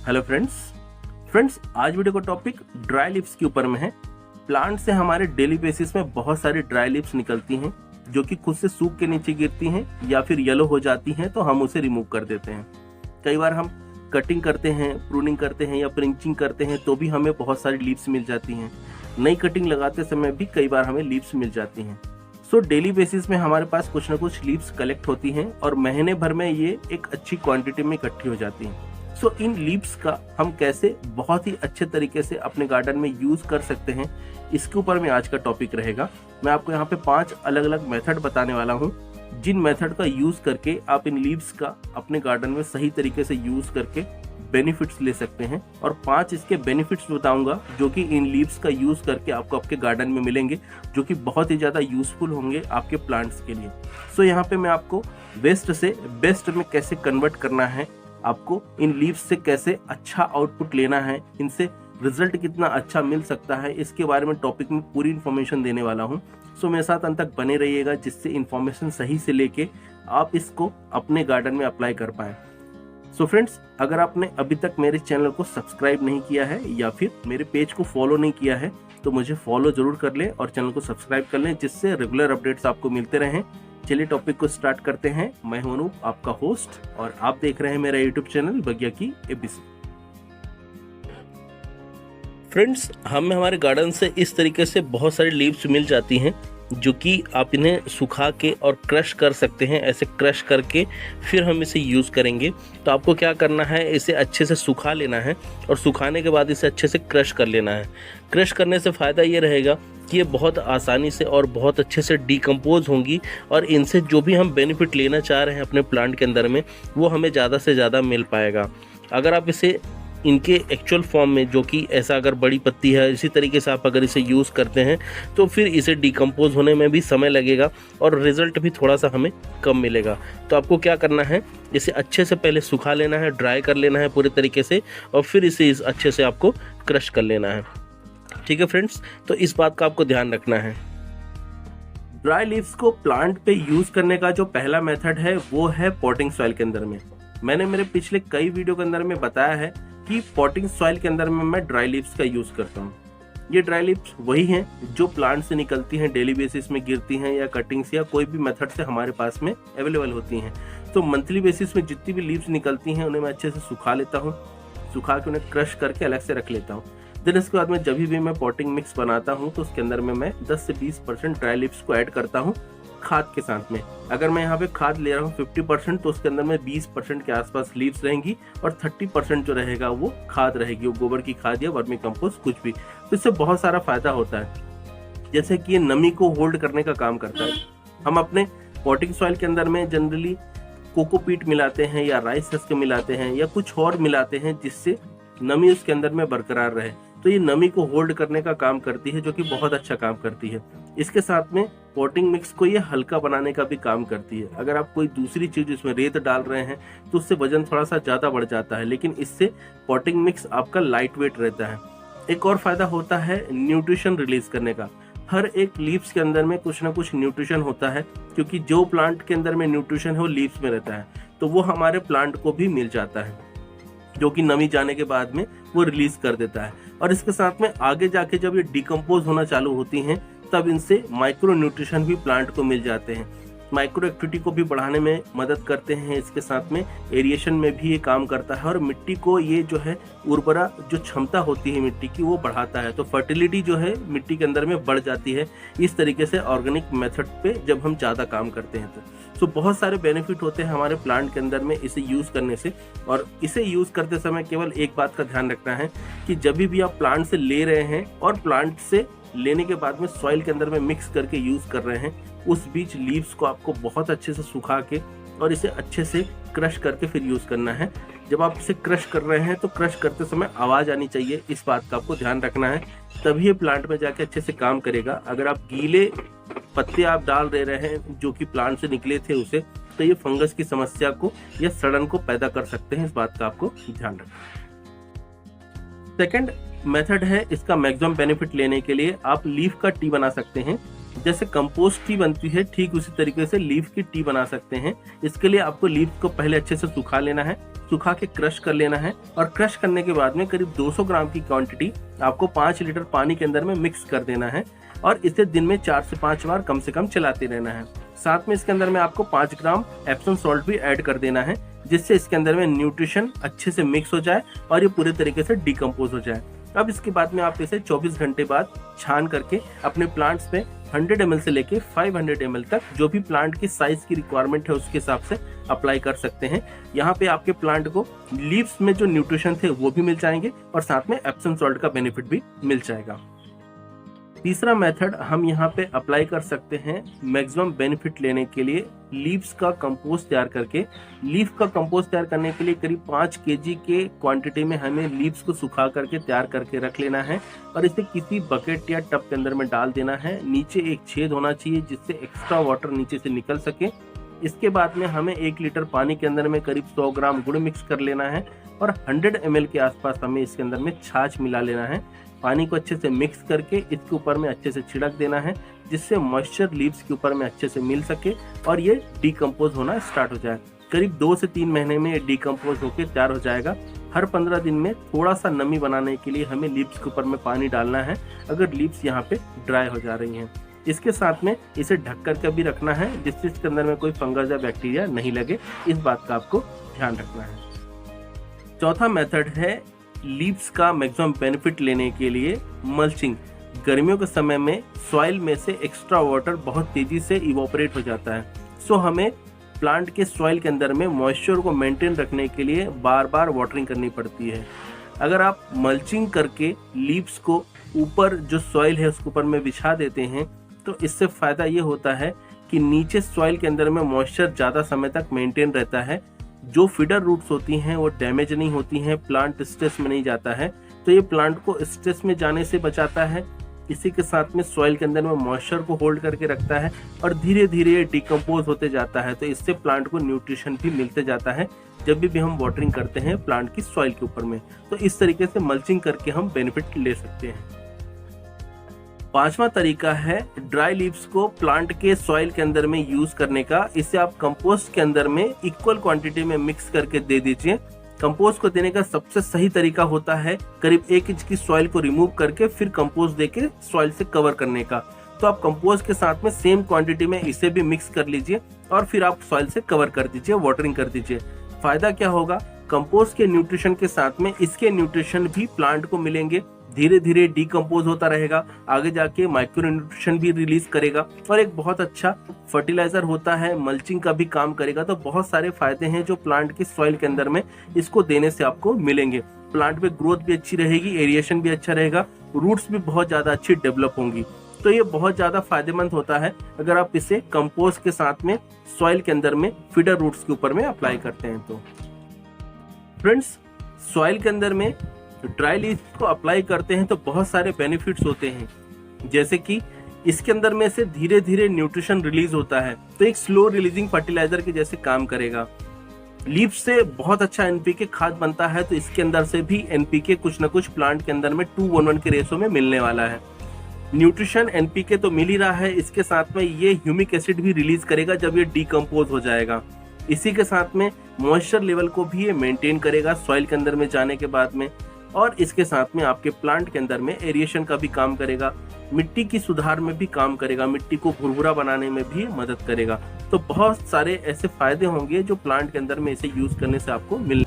Hello friends आज video का topic dry leaves के ऊपर में है। प्लांट से हमारे डेली बेसिस में बहुत सारी ड्राई लीव्स निकलती हैं जो कि खुद से सूख के नीचे गिरती हैं या फिर येलो हो जाती हैं, तो हम उसे रिमूव कर देते हैं। कई बार हम कटिंग करते हैं, प्रूनिंग करते हैं या प्रिंचिंग करते हैं तो भी हमें बहुत सारी लीव्स मिल जाती हैं। नई कटिंग लगाते समय भी कई बार हमें लीव्स मिल जाती हैं। सो डेली बेसिस में हमारे पास कुछ ना कुछ लीव्स कलेक्ट होती हैं और महीने भर में ये एक अच्छी क्वांटिटी में इकट्ठी हो जाती हैं। सो इन लीव्स का हम कैसे बहुत ही अच्छे तरीके से अपने गार्डन में यूज कर सकते हैं, इसके ऊपर में आज का टॉपिक रहेगा। मैं आपको यहाँ पे 5 अलग अलग मेथड बताने वाला हूँ, जिन मेथड का यूज करके आप इन लीव्स का अपने गार्डन में सही तरीके से यूज करके बेनिफिट्स ले सकते हैं। और 5 इसके बेनिफिट्स बताऊंगा जो कि इन लीव्स का यूज करके आपको आपके गार्डन में मिलेंगे, जो कि बहुत ही ज्यादा यूजफुल होंगे आपके प्लांट्स के लिए। सो यहाँ पे मैं आपको वेस्ट से बेस्ट में कैसे कन्वर्ट करना है, आपको इन लीव्स से कैसे अच्छा आउटपुट लेना है, इनसे रिजल्ट कितना अच्छा मिल सकता है, इसके बारे में टॉपिक में पूरी इन्फॉर्मेशन देने वाला हूँ। सो मेरे साथ अंत तक बने रहिएगा, जिससे इन्फॉर्मेशन सही से लेके आप इसको अपने गार्डन में अप्लाई कर पाए। सो फ्रेंड्स, अगर आपने अभी तक मेरे चैनल को सब्सक्राइब नहीं किया है या फिर मेरे पेज को फॉलो नहीं किया है तो मुझे फॉलो जरूर कर लें और चैनल को सब्सक्राइब कर लें, जिससे रेगुलर अपडेट्स आपको मिलते रहें। चलिए टॉपिक को स्टार्ट करते हैं। मैं हूं अनूप, आपका होस्ट, और आप देख रहे हैं मेरा यूट्यूब चैनल बगिया की एबीसी। फ्रेंड्स, हमें हमारे गार्डन से इस तरीके से बहुत सारी लीव्स मिल जाती हैं जो कि आप इन्हें सुखा के और क्रश कर सकते हैं। ऐसे क्रश करके फिर हम इसे यूज़ करेंगे। तो आपको क्या करना है, इसे अच्छे से सुखा लेना है और सुखाने के बाद इसे अच्छे से क्रश कर लेना है। क्रश करने से फ़ायदा ये रहेगा कि ये बहुत आसानी से और बहुत अच्छे से डिकम्पोज होंगी और इनसे जो भी हम बेनिफिट लेना चाह रहे हैं अपने प्लांट के अंदर में, वो हमें ज़्यादा से ज़्यादा मिल पाएगा। अगर आप इसे इनके एक्चुअल फॉर्म में, जो कि ऐसा अगर बड़ी पत्ती है, इसी तरीके से आप अगर इसे यूज़ करते हैं तो फिर इसे डिकम्पोज होने में भी समय लगेगा और रिज़ल्ट भी थोड़ा सा हमें कम मिलेगा। तो आपको क्या करना है, इसे अच्छे से पहले सुखा लेना है, ड्राई कर लेना है पूरे तरीके से, और फिर इसे अच्छे से आपको क्रश कर लेना है। ठीक है फ्रेंड्स, तो इस बात का आपको ध्यान रखना है। ड्राई लीव्स को प्लांट पे यूज़ करने का जो पहला मेथड है वो है पॉटिंग सॉइल के अंदर में। मैंने मेरे पिछले कई वीडियो के अंदर में बताया है कि पॉटिंग सॉइल के अंदर में मैं ड्राई लीव्स का यूज करता हूँ। ये ड्राई लीव्स वही हैं जो प्लांट से निकलती हैं, डेली बेसिस में गिरती हैं या कटिंग्स या कोई भी मेथड से हमारे पास में अवेलेबल होती हैं। तो मंथली बेसिस में जितनी भी लीव्स निकलती हैं उन्हें मैं अच्छे से सुखा लेता हूँ, सुखा के उन्हें क्रश करके अलग से रख लेता हूँ। देन इसके बाद में जब भी मैं पॉटिंग मिक्स बनाता हूँ तो उसके अंदर में मैं 10 से 20% ड्राई लीव्स को ऐड करता हूँ खाद के साथ में। अगर मैं यहाँ पे खाद ले रहा हूँ 50%, तो उसके अंदर में 20% के आसपास लीव्स रहेंगी और 30% जो रहेगा वो खाद रहेगी, वो गोबर की खाद या वर्मी कंपोस्ट कुछ भी। तो इससे बहुत सारा फायदा होता है, जैसे कि ये नमी को होल्ड करने का काम करता है। हम अपने पॉटिंग सॉइल के अंदर में जनरली कोकोपीट मिलाते हैं या राइस हस्क मिलाते हैं या कुछ और मिलाते हैं जिससे नमी उसके अंदर में बरकरार रहे। तो ये नमी को होल्ड करने का काम करती है, जो कि बहुत अच्छा काम करती है। इसके साथ में पॉटिंग मिक्स को ये हल्का बनाने का भी काम करती है। अगर आप कोई दूसरी चीज इसमें रेत डाल रहे हैं तो उससे वजन थोड़ा सा ज्यादा बढ़ जाता है, लेकिन इससे पॉटिंग मिक्स आपका लाइट वेट रहता है। एक और फायदा होता है न्यूट्रिशन रिलीज करने का। हर एक लीव्स के अंदर में कुछ ना कुछ न्यूट्रिशन होता है, क्योंकि जो प्लांट के अंदर में न्यूट्रिशन है वो लीव्स में रहता है, तो वो हमारे प्लांट को भी मिल जाता है, जो कि नमी जाने के बाद में वो रिलीज कर देता है। और इसके साथ में आगे जाके जब ये डिकम्पोज होना चालू होती हैं तब इनसे माइक्रो न्यूट्रिशन भी प्लांट को मिल जाते हैं। माइक्रो एक्टिविटी को भी बढ़ाने में मदद करते हैं। इसके साथ में एरिएशन में भी ये काम करता है और मिट्टी को ये जो है उर्वरा जो क्षमता होती है मिट्टी की वो बढ़ाता है। तो फर्टिलिटी जो है मिट्टी के अंदर में बढ़ जाती है इस तरीके से ऑर्गेनिक मेथड पे जब हम ज़्यादा काम करते हैं तो बहुत सारे बेनिफिट होते हैं हमारे प्लांट के अंदर में इसे यूज़ करने से। और इसे यूज़ करते समय केवल एक बात का ध्यान रखना है कि जब भी आप प्लांट से ले रहे हैं और प्लांट से लेने के बाद में सॉइल के अंदर में मिक्स करके यूज़ कर रहे हैं, उस बीच लीव्स को आपको बहुत अच्छे से सुखा के और इसे अच्छे से क्रश करके फिर यूज़ करना है। जब आप इसे क्रश कर रहे हैं तो क्रश करते समय आवाज़ आनी चाहिए, इस बात का आपको ध्यान रखना है, तभी ये प्लांट में जाके अच्छे से काम करेगा। अगर आप गीले पत्ते आप डाल दे रहे हैं जो कि प्लांट से निकले थे उसे, तो ये फंगस की समस्या को या सड़न को पैदा कर सकते हैं, इस बात का आपको ध्यान रखना। सेकंड मेथड है, इसका मैक्सिमम बेनिफिट लेने के लिए आप लीफ का टी बना सकते हैं। जैसे कंपोस्ट टी बनती है ठीक उसी तरीके से लीफ की टी बना सकते हैं। इसके लिए आपको लीफ को पहले अच्छे से सुखा लेना है, सुखा के क्रश कर लेना है और क्रश करने के बाद में करीब 200 ग्राम की क्वांटिटी आपको 5 लीटर पानी के अंदर में मिक्स कर देना है और इसे दिन में 4 से 5 बार कम से कम चलाते रहना है। साथ में इसके अंदर में आपको 5 ग्राम एप्सम सॉल्ट भी ऐड कर देना है, जिससे इसके अंदर में न्यूट्रिशन अच्छे से मिक्स हो जाए और ये पूरे तरीके से डिकम्पोज हो जाए। अब इसके बाद में आप इसे 24 घंटे बाद छान करके अपने प्लांट्स पे 100 ml से लेके 500 ml तक जो भी प्लांट की साइज की रिक्वायरमेंट है उसके हिसाब से अप्लाई कर सकते हैं। यहाँ पे आपके प्लांट को लीव्स में जो न्यूट्रिशन थे वो भी मिल जाएंगे और साथ में एप्सम सॉल्ट का बेनिफिट भी मिल जाएगा। तीसरा मेथड हम यहाँ पे अप्लाई कर सकते हैं मैक्सिमम बेनिफिट लेने के लिए लीव्स का कंपोस्ट तैयार करके। लीफ का कंपोस्ट तैयार करने के लिए करीब 5 kg के क्वांटिटी में हमें लीव्स को सुखा करके तैयार करके रख लेना है और इसे किसी बकेट या टब के अंदर में डाल देना है। नीचे एक छेद होना चाहिए जिससे एक्स्ट्रा वाटर नीचे से निकल सके। इसके बाद में हमें 1 लीटर पानी के अंदर में करीब 100 ग्राम गुड़ मिक्स कर लेना है और 100 ml के आसपास हमें इसके अंदर में छाछ मिला लेना है। पानी को अच्छे से मिक्स करके इसके ऊपर में अच्छे से छिड़क देना है, जिससे मॉइस्चर लीव्स के ऊपर में अच्छे से मिल सके और ये डिकम्पोज होना स्टार्ट हो जाए। करीब 2 से 3 महीने में ये डिकम्पोज होकर तैयार हो जाएगा। हर 15 दिन में थोड़ा सा नमी बनाने के लिए हमें लीव्स के ऊपर में पानी डालना है अगर लीव्स यहाँ पे ड्राई हो जा रही हैं। इसके साथ में इसे ढक करके भी रखना है जिससे इसके अंदर में कोई फंगस या बैक्टीरिया नहीं लगे, इस बात का आपको ध्यान रखना है। चौथा मेथड है लीव्स का मैक्सिमम बेनिफिट लेने के लिए मल्चिंग। गर्मियों के समय में सॉइल में से एक्स्ट्रा वाटर बहुत तेजी से इवोपरेट हो जाता है, सो हमें प्लांट के सॉइल के अंदर में मॉइस्चर को मेंटेन रखने के लिए बार बार वाटरिंग करनी पड़ती है। अगर आप मल्चिंग करके लीव्स को ऊपर जो सॉइल है उसके ऊपर में बिछा देते हैं तो इससे फायदा ये होता है कि नीचे सॉइल के अंदर में मॉइस्चर ज़्यादा समय तक मेंटेन रहता है, जो फीडर रूट्स होती हैं वो डैमेज नहीं होती हैं, प्लांट स्ट्रेस में नहीं जाता है, तो ये प्लांट को स्ट्रेस में जाने से बचाता है। इसी के साथ में सॉइल के अंदर में मॉइस्चर को होल्ड करके रखता है और धीरे धीरे ये डिकम्पोज होते जाता है, तो इससे प्लांट को न्यूट्रिशन भी मिलते जाता है जब भी हम वाटरिंग करते हैं प्लांट की सॉइल के ऊपर में। तो इस तरीके से मल्चिंग करके हम बेनिफिट ले सकते हैं। पांचवा तरीका है ड्राई लीव्स को प्लांट के सॉइल के अंदर में यूज करने का। इसे आप कंपोस्ट के अंदर में इक्वल क्वांटिटी में मिक्स करके दे दीजिए। कंपोस्ट को देने का सबसे सही तरीका होता है करीब 1 इंच की सॉइल को रिमूव करके फिर कंपोस्ट देके सॉइल से कवर करने का। तो आप कंपोस्ट के साथ में सेम क्वांटिटी में इसे भी मिक्स कर लीजिए और फिर आप सॉइल से कवर कर दीजिए, वाटरिंग कर दीजिए। फायदा क्या होगा, कंपोस्ट के न्यूट्रिशन के साथ में इसके न्यूट्रिशन भी प्लांट को मिलेंगे, धीरे धीरे डिकम्पोज होता रहेगा, आगे जाके माइक्रो न्यूट्रिशन भी रिलीज करेगा और एक बहुत अच्छा फर्टिलाइजर होता है, मल्चिंग का भी काम करेगा। तो बहुत सारे फायदे हैं जो प्लांट की सॉइल के अंदर में इसको देने से आपको मिलेंगे। प्लांट में ग्रोथ भी अच्छी रहेगी, एरिएशन भी अच्छा रहेगा, रूट्स भी बहुत ज्यादा अच्छी डेवलप होंगी। तो ये बहुत ज्यादा फायदेमंद होता है अगर आप इसे कंपोस्ट के साथ में सॉइल के अंदर में फीडर रूट्स के ऊपर में अप्लाई करते हैं। तो फ्रेंड्स, सॉइल के अंदर में ड्राई लीव्स को अप्लाई करते हैं तो बहुत सारे बेनिफिट्स होते हैं, जैसे कि इसके अंदर में से धीरे धीरे न्यूट्रिशन रिलीज होता है, तो एक स्लो रिलीजिंग फर्टिलाइजर के जैसे काम करेगा। लीव्स से बहुत अच्छा एनपीके खाद बनता है, तो इसके अंदर से भी एनपीके कुछ न कुछ प्लांट के अंदर में 2:1 के रेशो में मिलने वाला है। न्यूट्रिशन एनपीके तो मिल ही रहा है, इसके साथ में ये ह्यूमिक एसिड भी रिलीज करेगा जब ये डिकम्पोज हो जाएगा। इसी के साथ में मॉइस्चर लेवल को भी ये मेंटेन करेगा सॉइल के अंदर में जाने के बाद में, और इसके साथ में आपके प्लांट के अंदर में एरिएशन का भी काम करेगा, मिट्टी की सुधार में भी काम करेगा, मिट्टी को भुरभुरा बनाने में भी मदद करेगा। तो बहुत सारे ऐसे फायदे होंगे जो प्लांट के अंदर में इसे यूज करने से आपको मिल